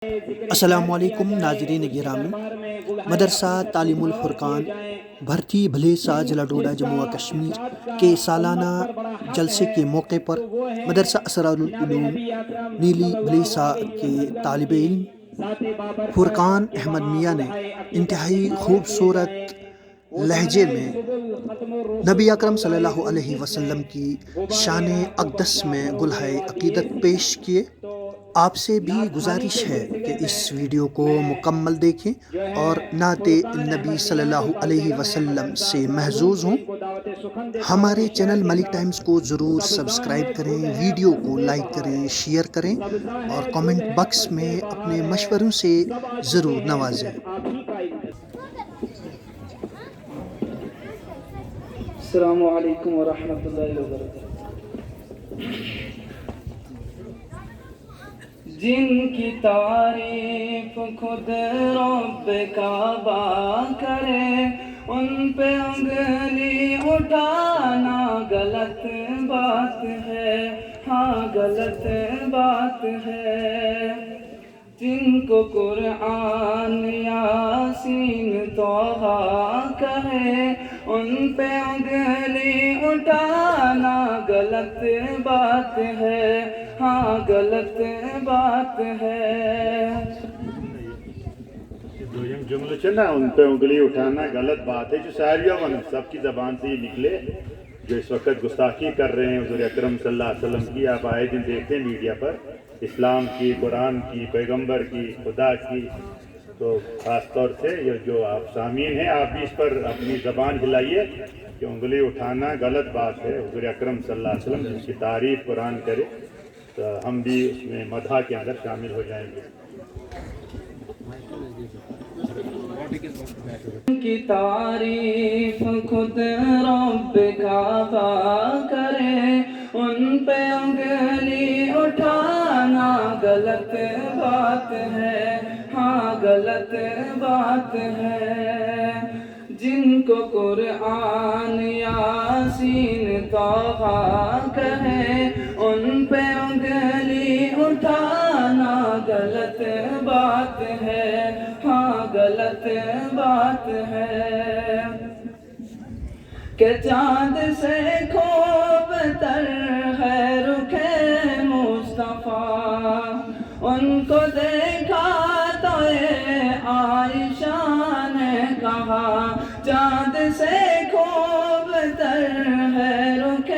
السلام علیکم ناظرین گرامی، مدرسہ تعلیم الفرقان بھرتی بھلے سا ضلع ڈوڈا جموں و کشمیر کے سالانہ جلسے کے موقع پر مدرسہ اسرارالعلوم نیلی بھلیسا کے طالب علم فرقان احمد میاں نے انتہائی خوبصورت لہجے میں نبی اکرم صلی اللہ علیہ وسلم کی شان اقدس میں گلہائے عقیدت پیش کیے۔ آپ سے بھی گزارش ہے کہ اس ویڈیو کو مکمل دیکھیں اور نعت نبی صلی اللہ علیہ وسلم سے محظوظ ہوں۔ ہمارے چینل ملک ٹائمز کو ضرور سبسکرائب کریں، ویڈیو کو لائک کریں، شیئر کریں اور کامنٹ باکس میں اپنے مشوروں سے ضرور نوازیں۔ السلام علیکم ورحمۃ اللہ وبرکاتہ۔ جن کی تعریف خود رب کعبہ کرے، ان پہ انگلی اٹھانا غلط بات ہے، ہاں غلط بات ہے۔ جن کو قرآن یاسین توحہ کہے، ان پہ انگلی اٹھانا غلط بات ہے، ہاں غلط بات ہے۔ جو یہ جملے چھے نا ان پہ انگلی اٹھانا غلط بات ہے، جو ساریوں سب کی زبان سے یہ نکلے، جو اس وقت گستاخی کر رہے ہیں حضور اکرم صلی اللہ علیہ وسلم کی۔ آپ آئے دن دیکھتے ہیں میڈیا پر اسلام کی، قرآن کی، پیغمبر کی، خدا کی، تو خاص طور سے یہ جو آپ سامعین ہیں، آپ بھی اس پر اپنی زبان ہلائیے کہ انگلی اٹھانا غلط بات ہے۔ حضور اکرم صلی اللہ علیہ وسلم جس کی تعریف قرآن کرے تو ہم بھی اس میں مدح کے اندر شامل ہو جائیں گے۔ کی تعریف خود رب کعبہ کرے، ان پہ انگلی اٹھانا غلط بات ہے، ہاں غلط بات ہے۔ جن کو قرآن یاسین توحہ کہے، ان پہ انگلی اٹھانا غلط بات ہے، ہاں غلط بات ہے۔ کہ چاند سے خوب تر ہے رخ مصطفیٰ، ان کو دیکھا تو عائشہ نے کہا، چاند سے خوب تر ہے رخ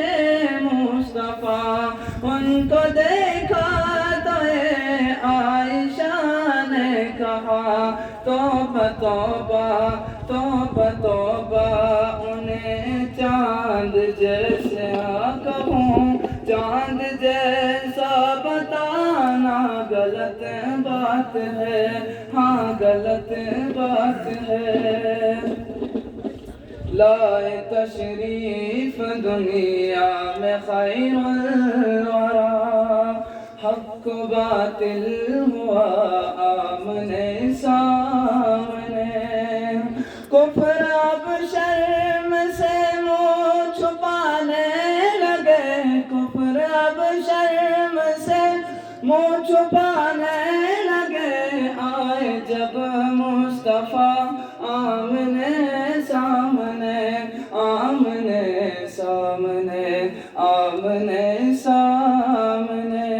مصطفیٰ، ان کو دیکھا تو عائشہ نے کہا، توبہ توبہ توبہ توبہ انہیں چاند جیسا کہوں، چاند جیسا بتانا غلط بات ہے، ہاں غلط بات ہے۔ لائے تشریف دنیا میں خیر الورا، حق باطل ہوا آمنے سامنے، کفر اب شرم سے منہ چھپانے لگے، کفر اب شرم سے منہ چھپانے لگے، آئے جب مصطفیٰ آمنے سامنے، آمنے سامنے، آمنے سامنے۔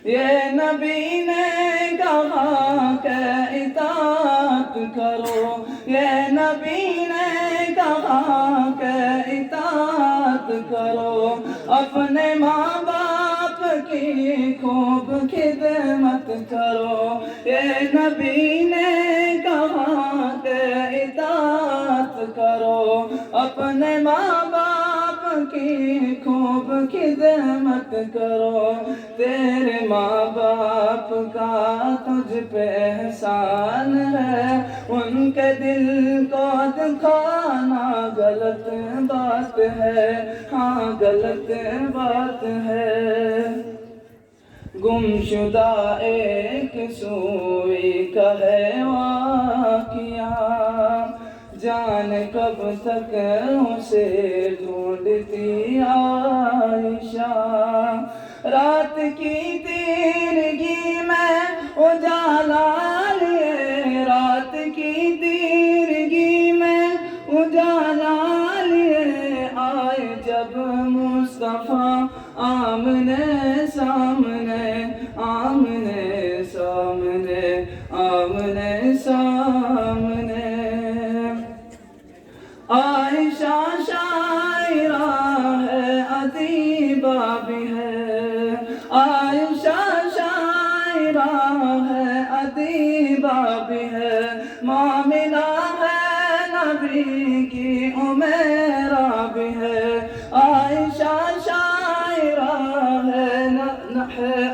یہ نبی نے کہا کہ اطاعت کرو، یہ نبی نے کہا کہ اطاعت کرو، اپنے ماں باپ کی خوب خدمت کرو۔ یہ نبی نے کہا کہ اطاعت کرو، اپنے ماں باپ کی خوب خدمت کرو۔ تیرے ماں باپ کا تجھ پہ احسان ہے، ان کے دل کو دکھانا غلط بات ہے، ہاں غلط بات ہے۔ گمشدہ ایک سوئی کا ہے واقعہ، جان کب تک اسے ڈھونڈتی عائشہ، رات کی تیرگی میں آمنے سامنے آمنے سامنے عائشہ شاعرہ ہے ادیبہ بھی ہے عائشہ شاعرہ ہے ادیبہ بھی ہے مومنہ ہے نبی کی عمیرہ بھی ہے عائشہ شاعرہ ہے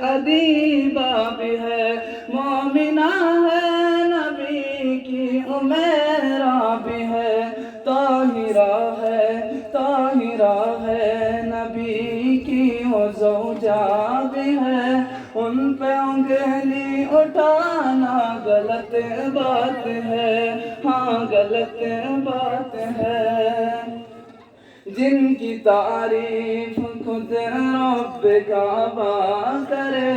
ادیبہ بھی ہے مومنہ ہے نبی کی عمیرہ بھی ہے طاہرہ ہے نبی کی وہ زوجہ بھی ہے ان پہ انگلی اٹھانا غلط بات ہے ہاں غلط بات ہے جن کی تعریف خود رب کعبہ کرے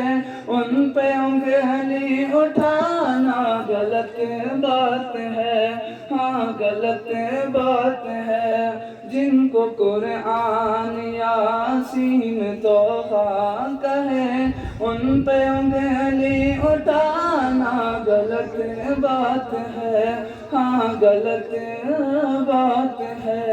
ان پہ انگلی اٹھانا غلط بات ہے ہاں غلط بات ہے جن کو قرآن یاسین توحہ کہے ان پہ انگلی اٹھانا غلط بات ہے ہاں غلط بات ہے.